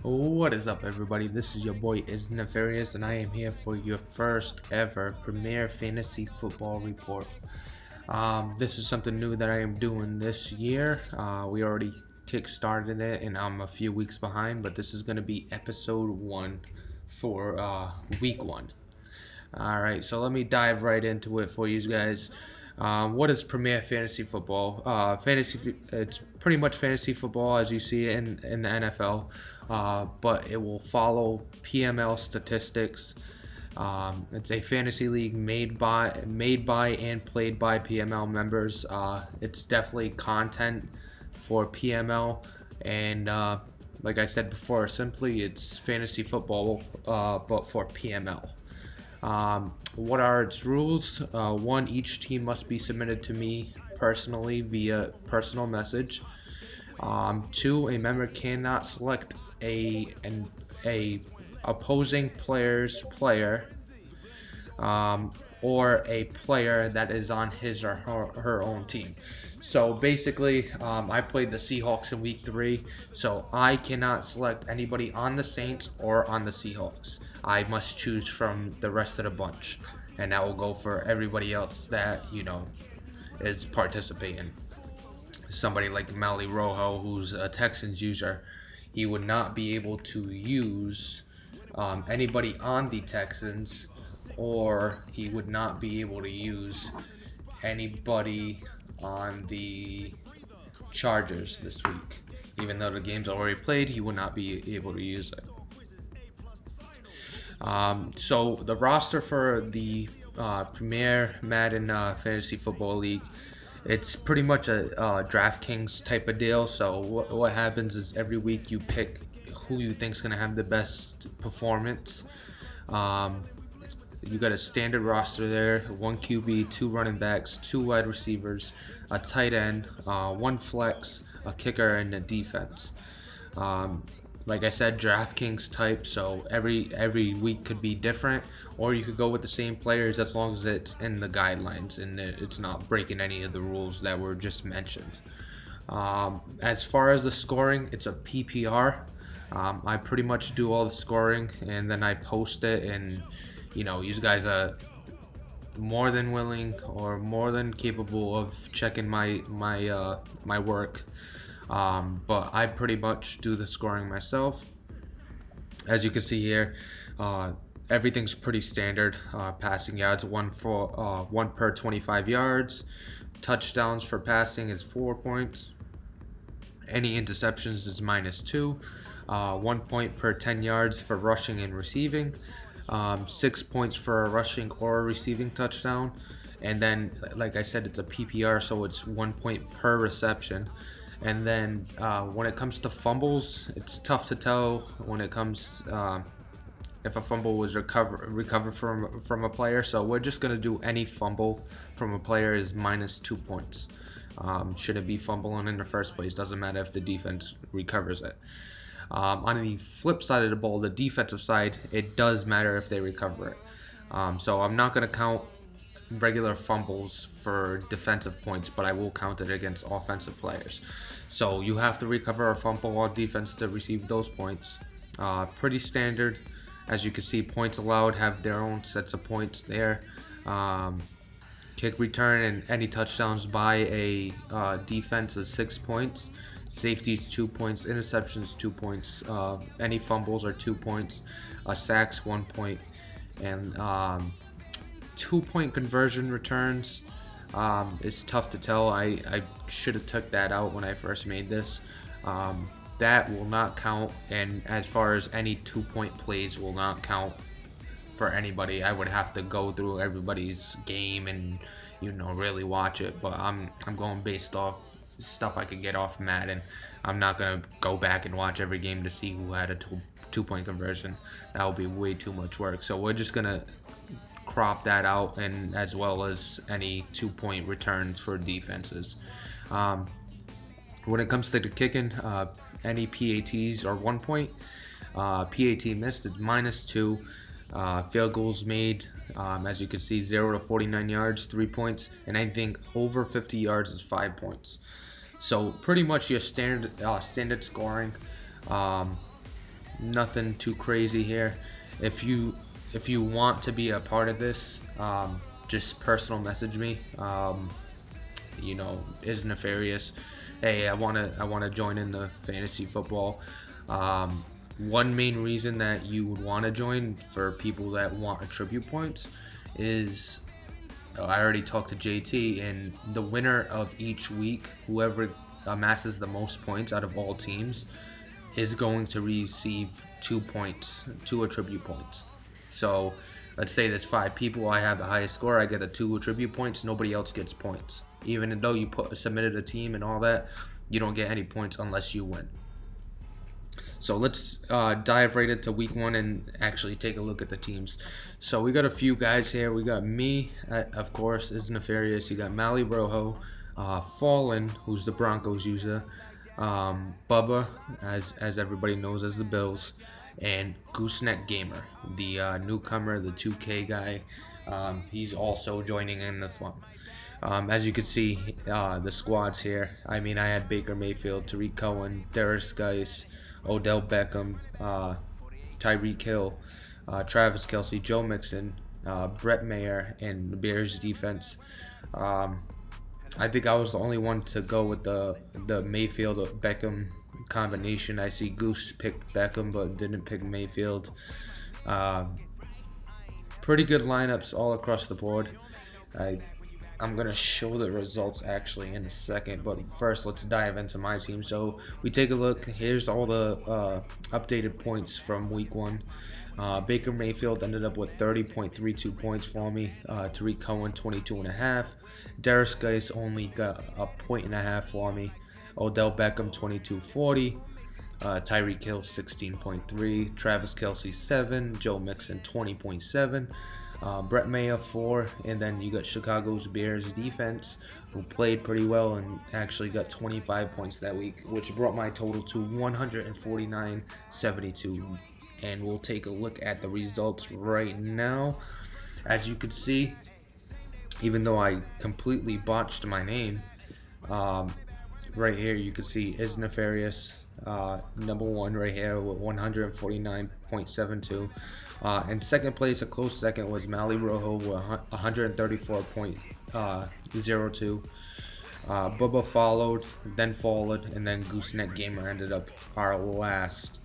What is up, everybody? This is your boy Is Nefarious, and I am here for your first ever Premier Fantasy Football Report. This is something new that I am doing this year. We already kick-started it, and I'm a few weeks behind, but this is going to be episode 1 for week 1. All right, so let me dive right into it for you guys. What is Premier Fantasy Football? It's pretty much fantasy football as you see it in the NFL, but it will follow PML statistics. It's a fantasy league made by and played by PML members. It's definitely content for PML, and like I said before, simply it's fantasy football, but for PML. What are its rules? One, each team must be submitted to me personally via personal message. Two, a member cannot select a opposing player's player, or a player that is on his or her own team. So basically, I played the Seahawks in week 3, so I cannot select anybody on the Saints or on the Seahawks. I must choose from the rest of the bunch, and that will go for everybody else that is participating. Somebody like Mally Rojo, who's a Texans user, he would not be able to use anybody on the Texans, or he would not be able to use anybody on the Chargers this week. Even though the game's already played, he would not be able to use it. So the roster for the Premier Madden Fantasy Football League, it's pretty much a DraftKings type of deal. So what happens is every week you pick who you think's gonna have the best performance. You got a standard roster there: one QB, two running backs, two wide receivers, a tight end, one flex, a kicker, and a defense. Like I said, DraftKings type, so every week could be different, or you could go with the same players as long as it's in the guidelines and it's not breaking any of the rules that were just mentioned. As far as the scoring, it's a PPR. I pretty much do all the scoring and then I post it, and you guys are more than willing or more than capable of checking my work. But I pretty much do the scoring myself. As you can see here, everything's pretty standard. Passing yards, one per 25 yards. Touchdowns for passing is 4 points. Any interceptions is -2. 1 point per 10 yards for rushing and receiving. 6 points for a rushing or a receiving touchdown. And then, like I said, it's a PPR, so it's 1 point per reception. And then when it comes to fumbles, it's tough to tell when it comes if a fumble was recovered from a player. So we're just gonna do any fumble from a player is -2 points. Should it be fumbling in the first place? Doesn't matter if the defense recovers it. On the flip side of the ball, the defensive side, it does matter if they recover it. So I'm not gonna count regular fumbles for defensive points, but I will count it against offensive players. So you have to recover a fumble on defense to receive those points. Pretty standard. As you can see, points allowed have their own sets of points there. Kick return and any touchdowns by a defense is 6 points. Safeties 2 points. Interceptions 2 points. Any fumbles are 2 points. Sacks 1 point. And 2-point conversion returns is tough to tell. I should have took that out when I first made this. That will not count, and as far as any 2-point plays will not count for anybody. I would have to go through everybody's game and really watch it, but I'm going based off stuff I could get off Madden. I'm not gonna go back and watch every game to see who had a two-point conversion. That would be way too much work. So we're just gonna crop that out, and as well as any 2-point returns for defenses. When it comes to the kicking, any PATs are 1 point. PAT missed is -2. Field goals made, as you can see, 0 to 49 yards, 3 points, and anything over 50 yards is 5 points. So pretty much your standard scoring. Nothing too crazy here. If you want to be a part of this, just personal message me. Is nefarious. Hey, I wanna join in the fantasy football. One main reason that you would want to join for people that want attribute points is I already talked to JT, and the winner of each week, whoever amasses the most points out of all teams, is going to receive 2 points, 2 attribute points. So let's say there's 5 people, I have the highest score, I get the 2 attribute points, nobody else gets points. Even though you submitted a team and all that, you don't get any points unless you win. So let's dive right into week 1 and actually take a look at the teams. So we got a few guys here. We got me, of course, is nefarious. You got Mally Rojo, Fallen, who's the Broncos user, Bubba, as everybody knows as the Bills, and Gooseneck Gamer, the newcomer, the 2K guy. He's also joining in the fun. As you can see, the squads here. I mean, I had Baker Mayfield, Tariq Cohen, Darius Geis, Odell Beckham, Tyreek Hill, Travis Kelce, Joe Mixon, Brett Mayer, and the Bears defense. I think I was the only one to go with the Mayfield Beckham combination. I see Goose picked Beckham but didn't pick Mayfield. Pretty good lineups all across the board. I'm going to show the results actually in a second, but first let's dive into my team. So we take a look. Here's all the updated points from week 1. Baker Mayfield ended up with 30.32 points for me. Tariq Cohen 22.5. Darius Geis only got a 1.5 for me. Odell Beckham 22.40. Tyreek Hill 16.3. Travis Kelce 7. Joe Mixon 20.7. Brett Mayer 4, and then you got Chicago's Bears defense, who played pretty well and actually got 25 points that week, which brought my total to 149.72. And we'll take a look at the results right now. As you can see, even though I completely botched my name, right here you can see is nefarious. Number 1 right here with 149.72. In second place, a close second, was Mally Rojo with 134.02. Bubba followed, then and then Gooseneck Gamer ended up our last.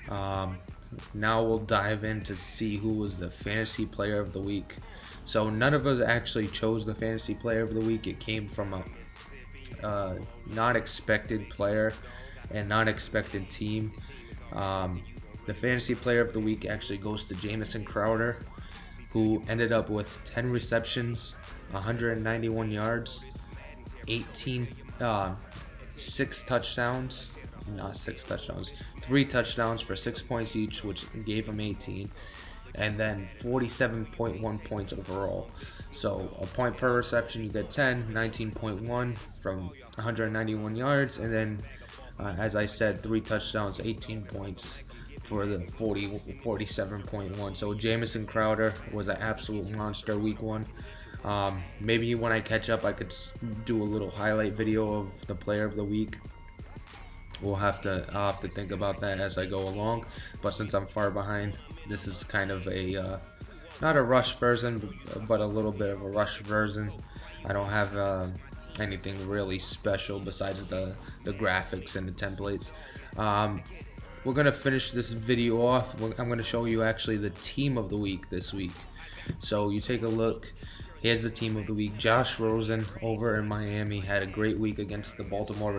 Now we'll dive in to see who was the fantasy player of the week. So none of us actually chose the fantasy player of the week. It came from a not expected player and not expected team. The fantasy player of the week actually goes to Jamison Crowder, who ended up with 10 receptions, 191 yards, 6 touchdowns, not 6 touchdowns, 3 touchdowns for 6 points each, which gave him 18, and then 47.1 points overall. So a point per reception, you get 10, 19.1 from 191 yards, and then as I said, 3 touchdowns, 18 points for the 47.1. So Jamison Crowder was an absolute monster week 1. Maybe when I catch up, I could do a little highlight video of the player of the week. I'll have to think about that as I go along. But since I'm far behind, this is kind of a not a rush version, but a little bit of a rush version. I don't have anything really special besides the graphics and the templates. We're gonna finish this video off. I'm gonna show you actually the team of the week this week. So you take a look. Here's the team of the week. Josh Rosen over in Miami had a great week against the Baltimore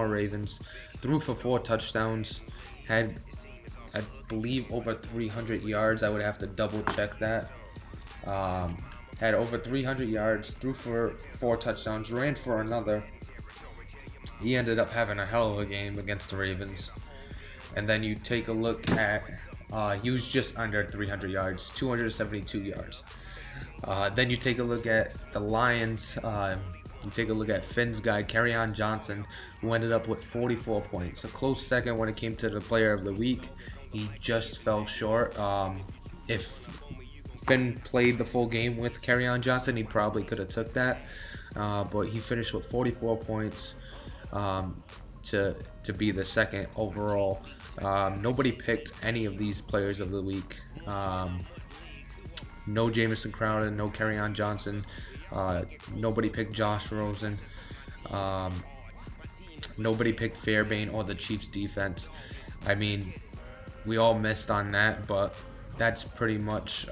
Ravens. Threw for 4 touchdowns. Had, I believe, over 300 yards. I would have to double check that. Had over 300 yards. Threw for 4 touchdowns. Ran for another. He ended up having a hell of a game against the Ravens. And then you take a look at, he was just under 300 yards, 272 yards. Then you take a look at the Lions. You take a look at Finn's guy, Kerryon Johnson, who ended up with 44 points. A close second when it came to the player of the week. He just fell short. If Finn played the full game with Kerryon Johnson, he probably could have took that. But he finished with 44 points. to be the second overall. Nobody picked any of these players of the week. No Jamison Crowder, no Kerryon Johnson. Nobody picked Josh Rosen. Um, Nobody picked Fairbairn or the Chiefs defense. I mean, we all missed on that, but that's pretty much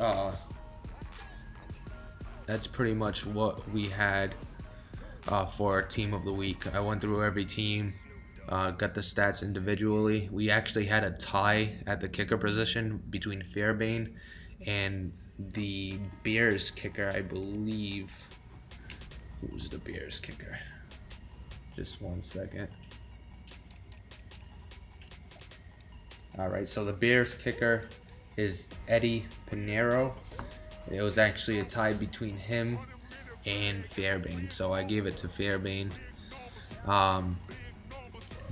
what we had for our team of the week. I went through every team, got the stats individually. We actually had a tie at the kicker position between Fairbairn and the Bears kicker, I believe. Who's the Bears kicker? Just 1 second. All right, so the Bears kicker is Eddie Pinheiro. It was actually a tie between him and Fairbairn, so I gave it to Fairbairn.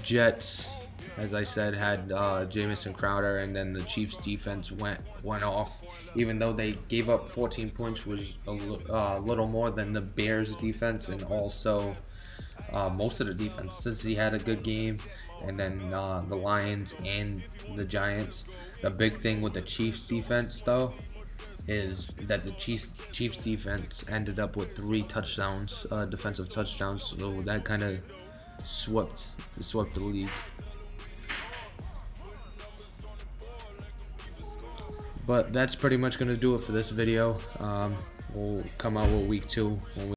Jets, as I said, had Jamison Crowder, and then the Chiefs defense went off. Even though they gave up 14 points, was a little more than the Bears defense, and also most of the defense. Cincinnati had a good game, and then the Lions and the Giants. The big thing with the Chiefs defense, though, is that the Chiefs defense ended up with 3 touchdowns, defensive touchdowns. So that kind of swept the league. But that's pretty much going to do it for this video. We'll come out with week 2 when we